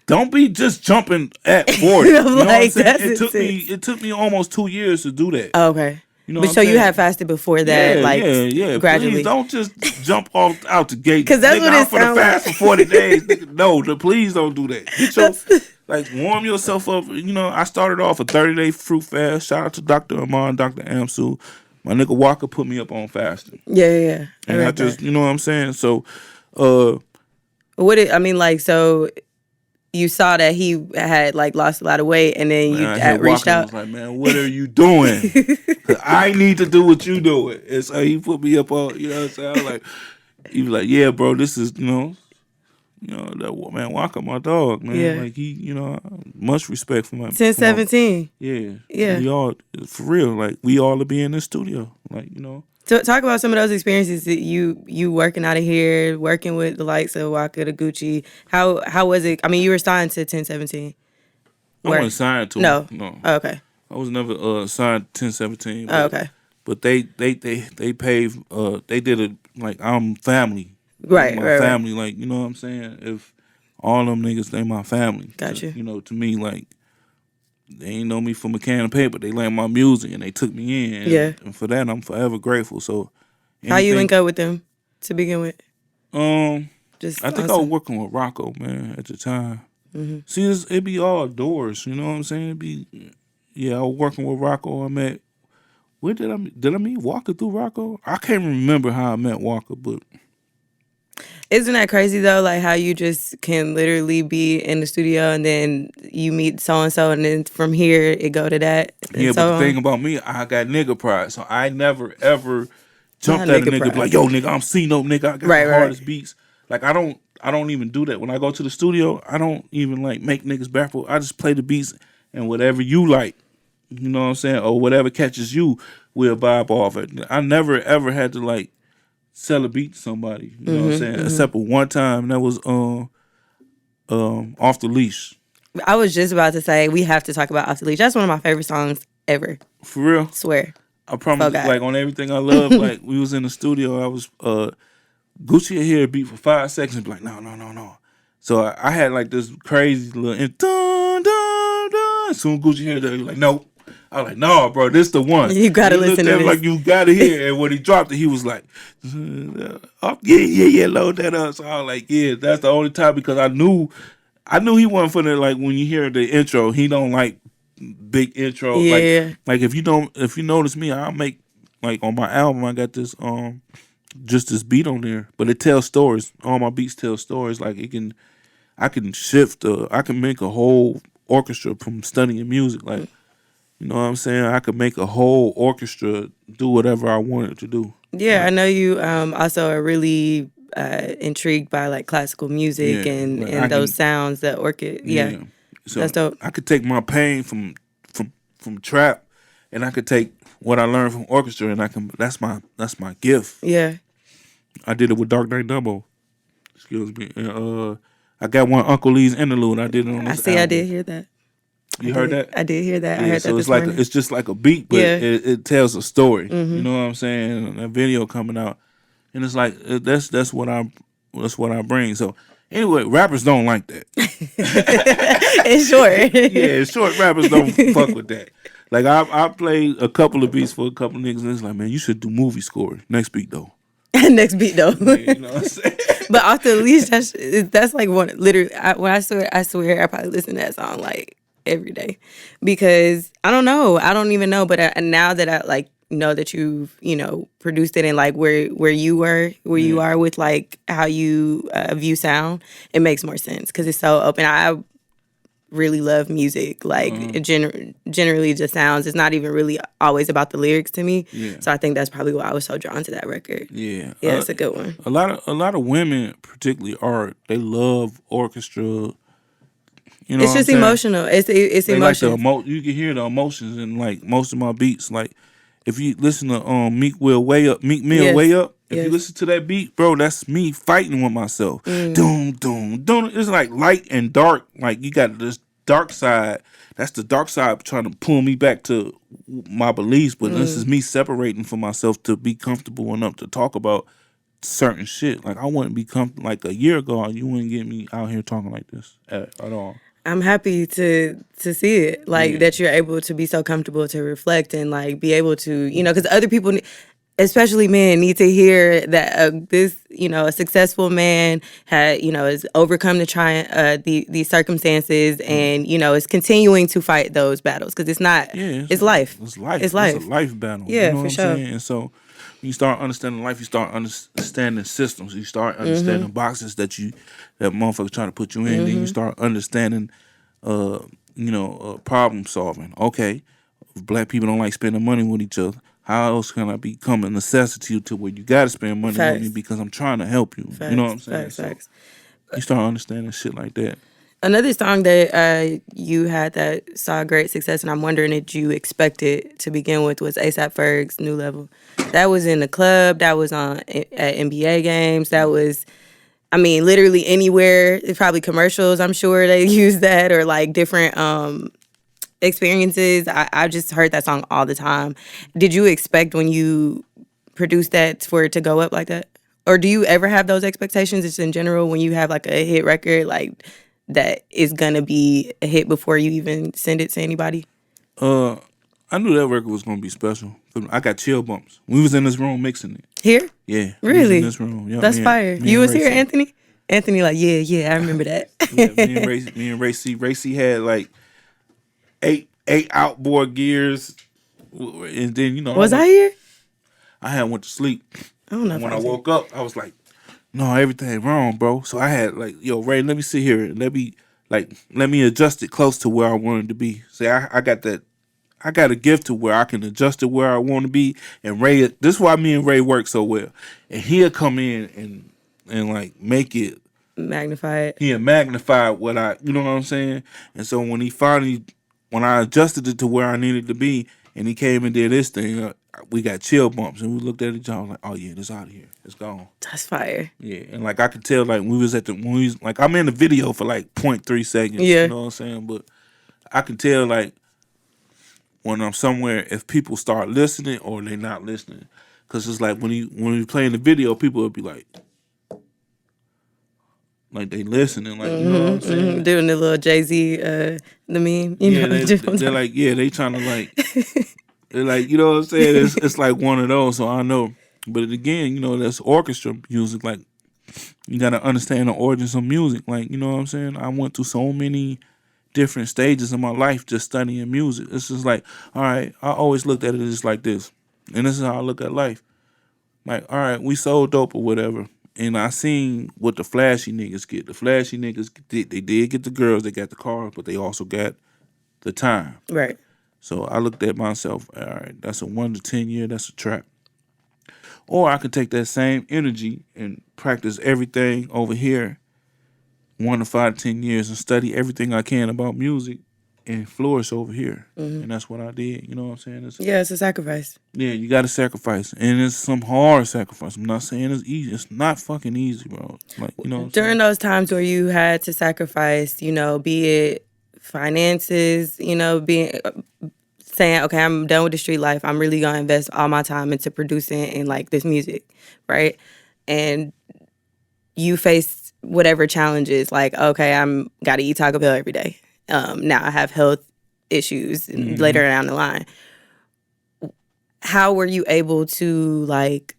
Don't be just jumping at 40. You know what I'm saying? It took me almost 2 years to do that. Oh, okay. You know but so you had fasted before that, gradually. Please don't just jump off out the gate. Because that's what it sounds like. For 40 days. Nigga, no, please don't do that. Get warm yourself up. You know, I started off a 30-day fruit fast. Shout out to Dr. Amon, Dr. Amsu. My nigga Walker put me up on fasting. Yeah. And I just, you know what I'm saying? So, so you saw that he had like lost a lot of weight, and then you reached out. I was like, man, what are you doing? I need to do what you doing. And so he put me up on, you know what I'm saying? I was like, he was like, yeah, bro, this is, that man Walker, my dog, man. Yeah. Like he, much respect for my 10-17. Yeah. We all, for real, like we all to be in this studio, like, So talk about some of those experiences that you working out of here, working with the likes of Waka, the Gucci. How was it? I mean, you were signed to 10-17. I wasn't signed to No. No. Oh, okay. I was never signed to 10-17. Oh, okay. But they paved. They did it like I'm family. Right. My family, like, you know what I'm saying. If all them niggas, they my family. Gotcha. To me, like, they ain't know me from a can of paper. They learned my music and they took me in. And for that, I'm forever grateful. So, how you link up with them to begin with? I think I was working with Rocco, man, at the time. Mm-hmm. See, it be all doors. You know what I'm saying? I was working with Rocco. I met. Where did I meet Walker through Rocco? I can't remember how I met Walker, but. Isn't that crazy though? Like how you just can literally be in the studio and then you meet so and so, and then from here it go to that. Yeah, but the thing about me, I got nigga pride, so I never ever jumped at a nigga like, yo, nigga, I'm C-Note, nigga. I got the hardest beats. Like I don't even do that when I go to the studio. I don't even like make niggas baffled. I just play the beats and whatever you like, you know what I'm saying, or whatever catches you, we'll vibe off it. I never ever had to like sell a beat to somebody, you know what I'm saying? Except for one time, and that was Off the Leash. I was just about to say we have to talk about Off the Leash. That's one of my favorite songs ever. For real? Swear. I promise, like on everything I love. Like we was in the studio, I was Gucci would hear a beat for 5 seconds and be like, no. So I had like this crazy little dun dun dun. Soon Gucci heard that, he was like, no. I was like, no, bro, this the one. You gotta listen to this. Like, you gotta hear it. And when he dropped it, he was like, yeah, load that up. So I was like, yeah, that's the only time, because I knew he wasn't for the, like, when you hear the intro, he don't like big intro. Yeah. Like if you notice me, I'll make, like on my album, I got this just this beat on there, but it tells stories. All my beats tell stories. Like I can shift. I can make a whole orchestra from studying music. Like, you know what I'm saying? I could make a whole orchestra do whatever I wanted to do. Yeah, I know you also are really intrigued by like classical music and those sounds, that orchid. Yeah. So that's dope. I could take my pain from trap, and I could take what I learned from orchestra, and that's my gift. Yeah. I did it with Dark Knight Dumbo. Excuse me. And I got one Uncle Lee's interlude. I did it on this album. I did hear that. You heard that? I did hear that. Yeah, I heard so that it's this like morning. it's just like a beat, but Yeah. it tells a story. You know what I'm saying? And that video coming out, and it's like that's what I bring. So anyway, rappers don't like that. It's short. Yeah, short rappers don't fuck with that. Like I played a couple of beats for a couple of niggas, and it's like, man, you should do movie score. Next beat though. Next beat though. Yeah, you know what I'm saying? But off the leash, that's like one. Literally, when I swear, I probably listen to that song like every day because I don't know, I don't even know. But now that I like know that you've produced it and like where you are with like how you view sound, it makes more sense because it's so open. I really love music, like generally the sounds. It's not even really always about the lyrics to me. Yeah. So I think that's probably why I was so drawn to that record. Yeah, It's a good one. A lot of women, particularly they love orchestra. You know, It's just emotional. It's emotional. Like you can hear the emotions in like most of my beats. Like if you listen to Meek Mill Way Up. If you listen to that beat, bro, that's me fighting with myself. Doom, doom, doom. It's like light and dark. Like you got this dark side. That's the dark side trying to pull me back to my beliefs. But this is me separating from myself to be comfortable enough to talk about certain shit. Like I wouldn't be comfortable. Like a year ago, you wouldn't get me out here talking like this at all. I'm happy to see it, like that you're able to be so comfortable to reflect and like be able to, because other people, especially men, need to hear that this, a successful man has overcome these circumstances and is continuing to fight those battles because it's not. It's life. It's life. It's life. It's a life battle. Yeah, you know for what sure. I'm saying? And so when you start understanding life, you start understanding systems. You start understanding boxes that motherfuckers trying to put you in. Then you start understanding, problem solving. Okay, if black people don't like spending money with each other, how else can I become a necessity to where you got to spend money with me because I'm trying to help you? Facts. You know what I'm saying? Facts. You start understanding shit like that. Another song that you had that saw great success, and I'm wondering if you expected to begin with, was A$AP Ferg's New Level. That was in the club. That was at NBA games. That was, literally anywhere. It's probably commercials. I'm sure they use that or like different experiences. I just heard that song all the time. Did you expect when you produced that for it to go up like that? Or do you ever have those expectations just in general when you have like a hit record like that is gonna be a hit before you even send it to anybody? I knew that record was gonna be special. I got chill bumps. We was in this room mixing it. Here? Yeah. Really? We was in this room. Yeah, that's fire. You was here, Anthony? Anthony like, yeah, I remember that. Me and Ray C. Ray C had like eight outboard gears, and then was I here? I went to sleep. I don't know. And when I woke up, I was like, no, everything wrong, bro. So I had like, yo, Ray, let me sit here. Let me adjust it close to where I wanted to be. See, I got that. I got a gift to where I can adjust it where I want to be. And Ray, this is why me and Ray work so well. And he'll come in and like make it magnify it. He'll magnify what you know what I'm saying? And so when I adjusted it to where I needed to be, and he came and did this thing, we got chill bumps, and we looked at each other like, oh yeah, it's out of here, it's gone. That's fire. Yeah, and like I could tell, like like I'm in the video for like 0.3 seconds. Yeah, you know what I'm saying? But I can tell like when I'm somewhere if people start listening or they not listening, because it's like when you playing the video, people will be like they listening, like you know what I'm saying, doing the little Jay-Z the meme. They're like they trying to like. They're like, you know what I'm saying? It's like one of those, so I know. But again, that's orchestra music. Like, you got to understand the origins of music. Like, you know what I'm saying? I went through so many different stages of my life just studying music. It's just like, all right, I always looked at it just like this. And this is how I look at life. Like, all right, we sold dope or whatever. And I seen what the flashy niggas get. The flashy niggas, they did get the girls, they got the cars, but they also got the time. Right. So I looked at myself, all right, that's a 1 to 10 year, that's a trap. Or I could take that same energy and practice everything over here 1 to 5 to 10 years and study everything I can about music and flourish over here. And that's what I did. You know what I'm saying? It's a sacrifice. Yeah, you got to sacrifice, and it's some hard sacrifice. I'm not saying it's easy. It's not fucking easy, bro. Like, you know, during those times where you had to sacrifice, you know, be it finances, you know, being saying, okay, I'm done with the street life. I'm really gonna invest all my time into producing and like this music, right? And you face whatever challenges, like, okay, I'm gotta eat Taco Bell every day. Now I have health issues later down the line. How were you able to like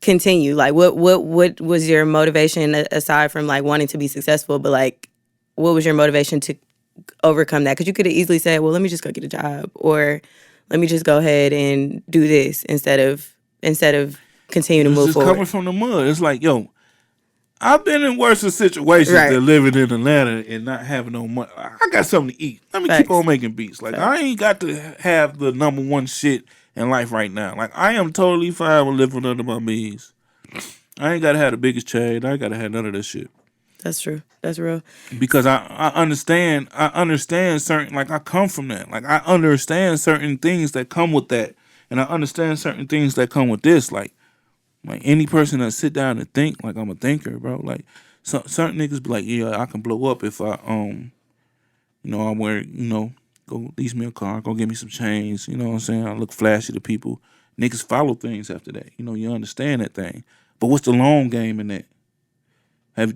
continue? Like, what was your motivation aside from like wanting to be successful? But like, what was your motivation to overcome that? Because you could have easily said, well, let me just go get a job, or let me just go ahead and do this instead of continue to move just forward. Coming from the mud, it's like, yo, I've been in worse situations than living in Atlanta and not having no money. I got something to eat. Let me keep on making beats. Like, I ain't got to have the number one shit in life right now. Like, I am totally fine with living under my means. I ain't got to have the biggest chain. I ain't got to have none of that shit. That's true. That's real. Because I understand certain, like, I come from that. Like, I understand certain things that come with that. And I understand certain things that come with this. Like any person that sit down and think, like, I'm a thinker, bro. Like, certain niggas be like, yeah, I can blow up if I, you know, I wear, you know, go lease me a car, go get me some chains, you know what I'm saying? I look flashy to people. Niggas follow things after that. You know, you understand that thing. But what's the long game in that?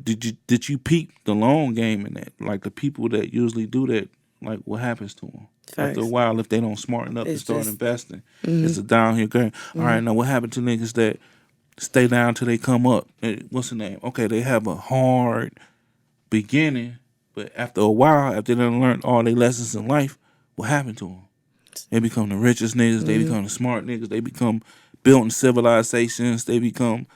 Did you peep the long game in that? Like, the people that usually do that, like, what happens to them? After a while, if they don't smarten up and start investing, it's a downhill game. All right, now what happened to niggas that stay down till they come up? What's the name? Okay, they have a hard beginning, but after a while, after they done learned all their lessons in life, what happened to them? They become the richest niggas. They become the smart niggas. They become building civilizations. They become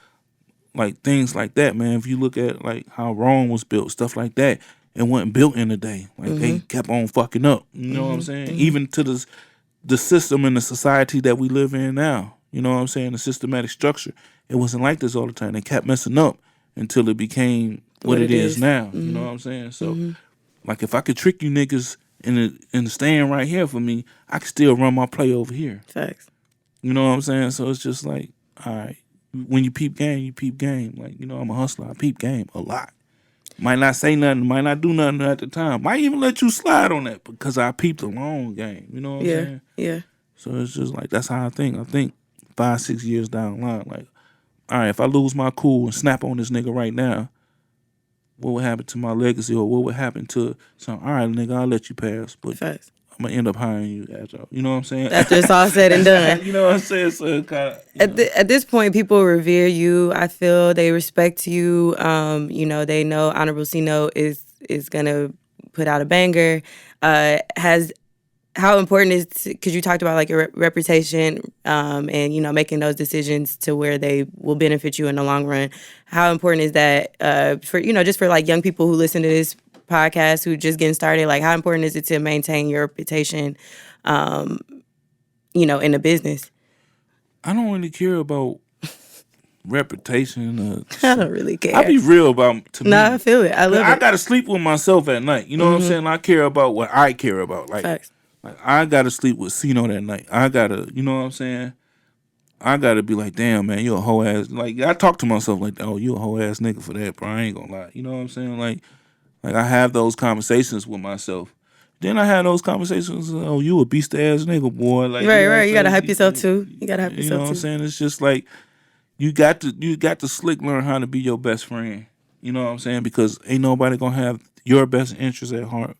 like things like that, man. If you look at like how Rome was built, stuff like that, it wasn't built in a day. Like they kept on fucking up. You know what I'm saying? Even to the system and the society that we live in now. You know what I'm saying? The systematic structure. It wasn't like this all the time. They kept messing up until it became what it is now. You know what I'm saying? So, like, if I could trick you niggas into staying right here for me, I could still run my play over here. Facts. You know what I'm saying? So it's just like, all right, when you peep game, you peep game. Like, you know, I'm a hustler. I peep game a lot. Might not say nothing, might not do nothing at the time. Might even let you slide on that because I peeped the long game. You know what I'm saying? Yeah. So it's just like, that's how I think. I think 5-6 years down the line, like, all right, if I lose my cool and snap on this nigga right now, what would happen to my legacy, or what would happen to some? All right, nigga, I'll let you pass, but Facts. I'm gonna end up hiring you after. You know what I'm saying? After it's all said and done. You know what I'm saying? So kind of. At this point, people revere you. I feel they respect you. You know, they know Honorable C-No is gonna put out a banger. How important is, because you talked about like your reputation and, you know, making those decisions to where they will benefit you in the long run. How important is that for, you know, just for like young people who listen to this podcast who just getting started? Like, how important is it to maintain your reputation, you know, in the business? I don't really care about reputation. I don't really care. I be real about to me. Nah, I feel it. I love it. I gotta sleep with myself at night. You know what I'm saying? I care about what I care about. Like, Facts. Like, I gotta sleep with C-No that night. I gotta, you know what I'm saying? I gotta be like, damn, man, you a hoe ass. Like, I talk to myself like, oh, you a hoe ass nigga for that, bro. I ain't gonna lie. You know what I'm saying? Like I have those conversations with myself. Then I have those conversations. Oh, you a beast ass nigga, boy. Like, right. You gotta hype yourself too. You gotta hype yourself too. You know what I'm saying? It's just like you got to slick learn how to be your best friend. You know what I'm saying? Because ain't nobody gonna have your best interest at heart.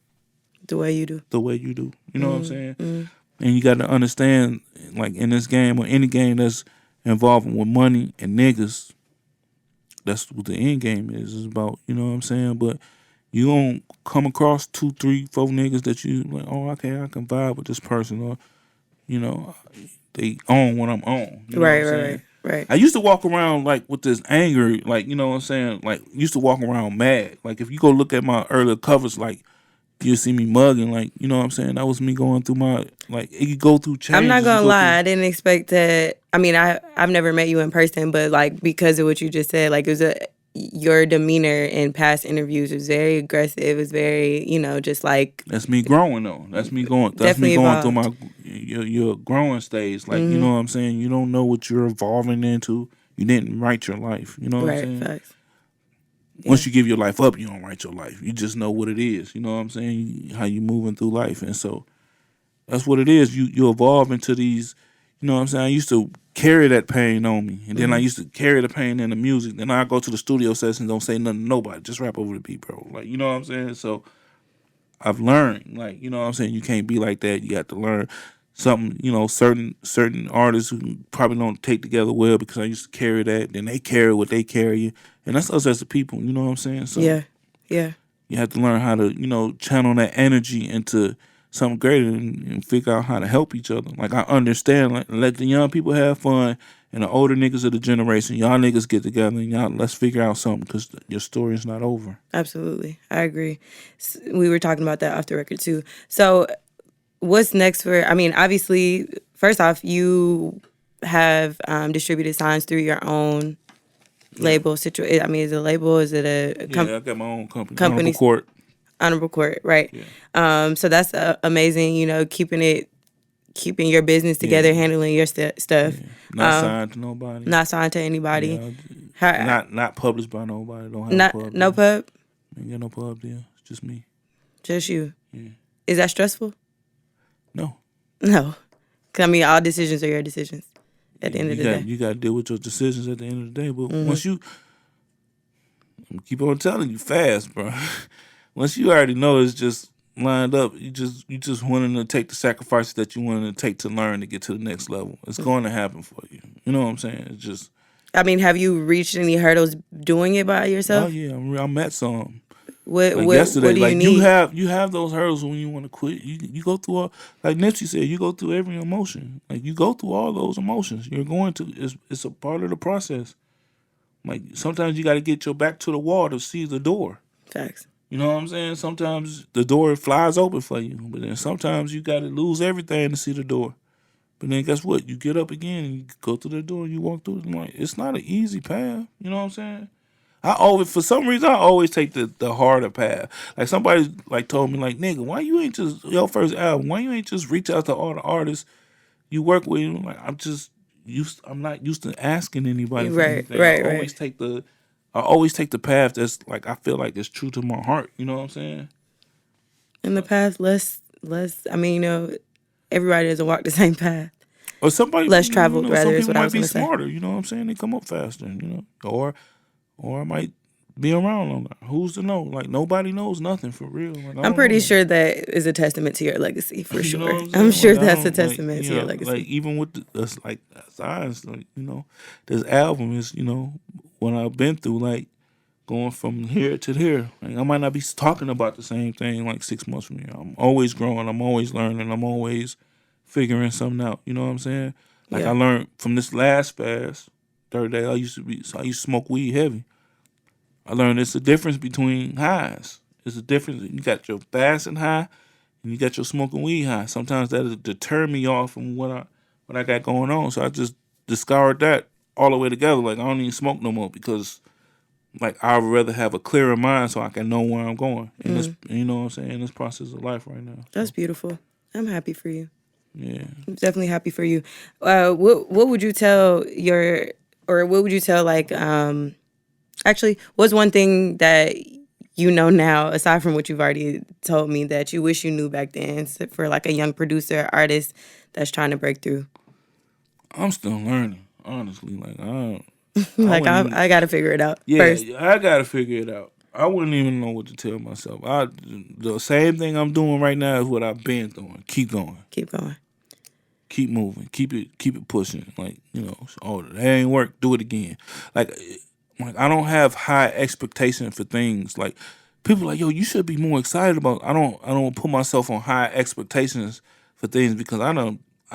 The way you do. You know what I'm saying? And you got to understand, like, in this game or any game that's involving with money and niggas, that's what the end game is about. You know what I'm saying? But you gonna come across 2, 3, 4 niggas that you like, oh, okay, I can vibe with this person, or, you know, they own what I'm on. You know what I'm saying? Right. I used to walk around like with this anger, like, you know what I'm saying? Like, used to walk around mad. Like, if you go look at my earlier covers, like, you'll see me mugging, like, you know what I'm saying? That was me going through my, like, it could go through changes. I'm not gonna lie, I didn't expect that. I mean, I've never met you in person, but, like, because of what you just said, like, it was your demeanor in past interviews was very aggressive. It was very, just like That's me growing though. That's me going. That's me definitely going through evolved. my your growing stage. Like you know what I'm saying. You don't know what you're evolving into. You didn't write your life. You know what I'm Right, saying. facts. Yeah, Once you give your life up, you don't write your life. You just know what it is. You know what I'm saying. How you moving through life, and so that's what it is. You evolve into these. You know what I'm saying. I used to carry that pain on me, and then I used to carry the pain in the music. Then I go to the studio sessions, don't say nothing to nobody, just rap over the beat, bro. Like you know what I'm saying. So I've learned, like, you know what I'm saying, you can't be like that. You got to learn something, certain artists who probably don't take together well because I used to carry that, then they carry what they carry. And that's us as a people, you know what I'm saying? So yeah, yeah. you have to learn how to, channel that energy into something greater and figure out how to help each other. Like I understand, like let the young people have fun and the older niggas of the generation, y'all niggas get together and y'all let's figure out something because your story is not over. Absolutely, I agree. We were talking about that off the record too. So, what's next for? I mean, obviously, first off, you have distributed signs through your own label situation. I mean, is it a label? Is it a Yeah, I got my own company, company? Honorable Court. Honorable Court, right? Yeah. So that's amazing. Keeping your business together, Yeah. handling your stuff. Yeah. Not signed to nobody. Not signed to anybody. Yeah. How, Not published by nobody. Don't have a not pub no deal. pub. Ain't got no pub deal. It's just me. Just you. Yeah. Is that stressful? No. No. 'Cause, I mean, all decisions are your decisions at the end of the day. You got to deal with your decisions at the end of the day. But once you, I'm gonna keep on telling you fast, bro. Once you already know it's just lined up, you just wanting to take the sacrifices that you wanted to take to learn to get to the next level. It's going to happen for you. You know what I'm saying? It's just. I mean, have you reached any hurdles doing it by Oh yourself? yeah, I met some. What Like what yesterday, what do you like need? you have those hurdles when you want to quit. You go through all, like Nipsey said, you go through every emotion. Like you go through all those emotions. You're going to. It's a part of the process. Like sometimes you got to get your back to the wall to see the door. Facts. You know what I'm saying? Sometimes the door flies open for you, but then sometimes you got to lose everything to see the door. But then guess what? You get up again and you go through the door and you walk through it. And like it's not an easy path. You know what I'm saying? For some reason, I always take the harder path. Like somebody like told me, like, nigga, why you ain't just your first album? Why you ain't just reach out to all the artists you work with? And I'm like, I'm not used to asking anybody for Right, anything. right, right. I always take the path that's like I feel like it's true to my heart. You know what I'm saying? In the path, less. I mean, everybody doesn't walk the same path. Or somebody, Less traveled, some rather, is people what I might was be gonna say. smarter. You know what I'm saying? They come up faster. Or I might be around longer. Who's to know? Like nobody knows nothing for real. Like, I I'm don't know pretty nothing. sure that is a testament to your legacy, for You know sure. what I'm I'm saying? sure Like, I that's a don't like testament to your legacy. like even with like science, like this album is what I've been through, like going from here to there. Like I might not be talking about the same thing like 6 months from here. I'm always growing. I'm always learning. I'm always figuring something out. You know what I'm saying? Like I Yeah. learned from this last fast, third day. I used to smoke weed heavy. I learned it's the difference between highs. It's a difference. You got your fasting high and you got your smoking weed high. Sometimes that'll deter me off from what I got going on. So I just discard that all the way together. Like I don't even smoke no more because like I'd rather have a clearer mind so I can know where I'm going. And this you know what I'm saying, in this process of life right now. That's beautiful. I'm happy for you. Yeah. I'm definitely happy for you. What would you tell what would you tell actually, what's one thing that you know now, aside from what you've already told me, that you wish you knew back then for like a young producer, artist that's trying to break through? I'm still learning, honestly. Like I Like wouldn't even, I got to figure it out yeah, first. I gotta figure it out. I wouldn't even know what to tell myself. The same thing I'm doing right now is what I've been doing. Keep going. Keep going. Keep moving. Keep it pushing. Like, oh, that ain't work. Do it again. Like I don't have high expectations for things. Like people are like, yo, you should be more excited about. I don't put myself on high expectations for things because I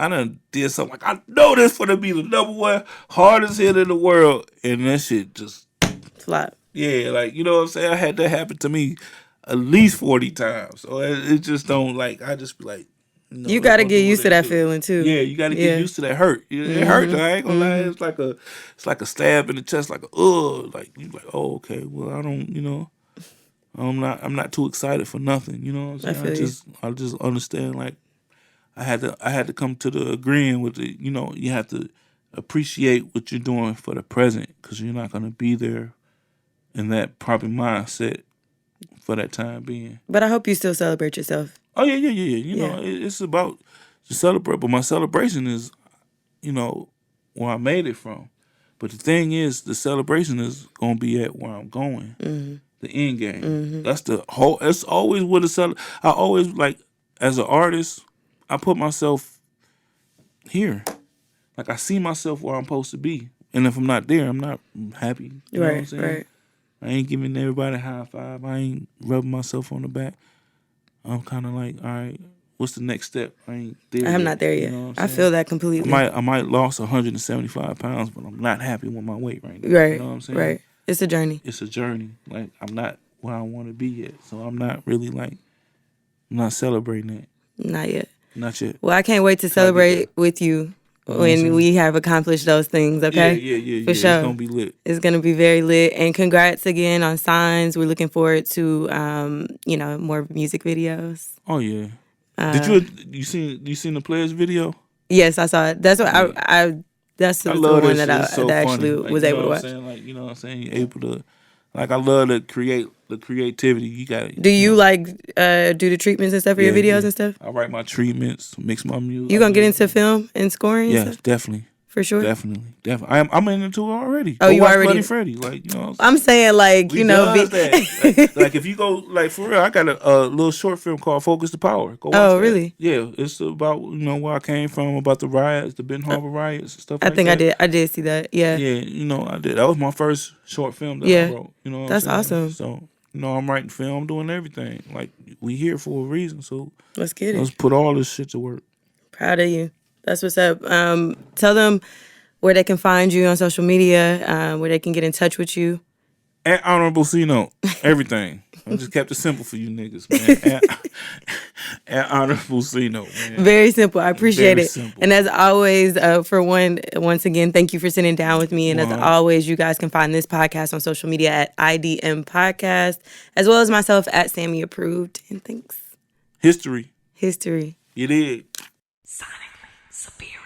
done did something like I know this for to be the number one hardest hit in the world, and that shit just Flop. yeah, like you know what I'm saying. I had that happen to me at least 40 times, so it just don't like. I just be like, You got to get used to that feeling too. Yeah, you got to get used to that hurt. It hurt. I ain't gonna lie. It's like a stab in the chest. Like like you like. Oh, okay. Well, I don't. I'm not too excited for nothing. You know what I'm saying? I just understand. Like I had to come to the agreeing with it. You have to appreciate what you're doing for the present, because you're not gonna be there in that proper mindset for that time being. But I hope you still celebrate yourself. Oh yeah. You know, it's about to celebrate, but my celebration is, where I made it from. But the thing is, the celebration is gonna be at where I'm going, the end game. That's the whole. It's always what I always like as an artist. I put myself here, like I see myself where I'm supposed to be, and if I'm not there, I'm not happy. You know what I'm saying? Right. I ain't giving everybody a high five. I ain't rubbing myself on the back. I'm kind of like, all right, what's the next step? I ain't there. I'm not there yet. I feel that completely. I might lost 175 pounds, but I'm not happy with my weight right now. Right. You know what I'm saying? Right. It's a journey. It's a journey. Like I'm not where I want to be yet, so I'm not really I'm not celebrating it. Not yet. Not yet. Well, I can't wait to celebrate with you when we have accomplished those things, okay? Yeah. For sure. It's going to be lit. It's going to be very lit. And congrats again on Signs. We're looking forward to, more music videos. Oh, yeah. Did you seen the Players video? Yes, I saw it. That's what that's the one that I actually was able to watch. You know what I'm saying? You're able to, I love to create the creativity. You got it. Do you do the treatments and stuff for your videos and stuff? I write my treatments, mix my music. You gonna get into film and scoring? Yeah, definitely. For sure. Definitely. I'm into it already. Oh, you already? Bloody Freddy, I'm saying that. Like if you go for real, I got a little short film called Focus the Power. Go watch that. Really? Yeah, it's about where I came from, about the riots, the Ben Harbor riots and stuff. I think I did see that. Yeah. Yeah, I did. That was my first short film that I wrote. You know what That's I'm saying? awesome. So I'm writing film, I'm doing everything. Like we here for a reason, so let's get it. Let's put all this shit to work. Proud of you. That's what's up. Tell them where they can find you on social media, where they can get in touch with you. At Honorable C-Note, everything. I just kept it simple for you niggas, man. At Honorable C-Note, man. Very simple. I appreciate it. Simple. And as always, once again, thank you for sitting down with me. And as always, you guys can find this podcast on social media at IDM Podcast, as well as myself at Sammy Approved. And thanks. History. You did. Sonically superior.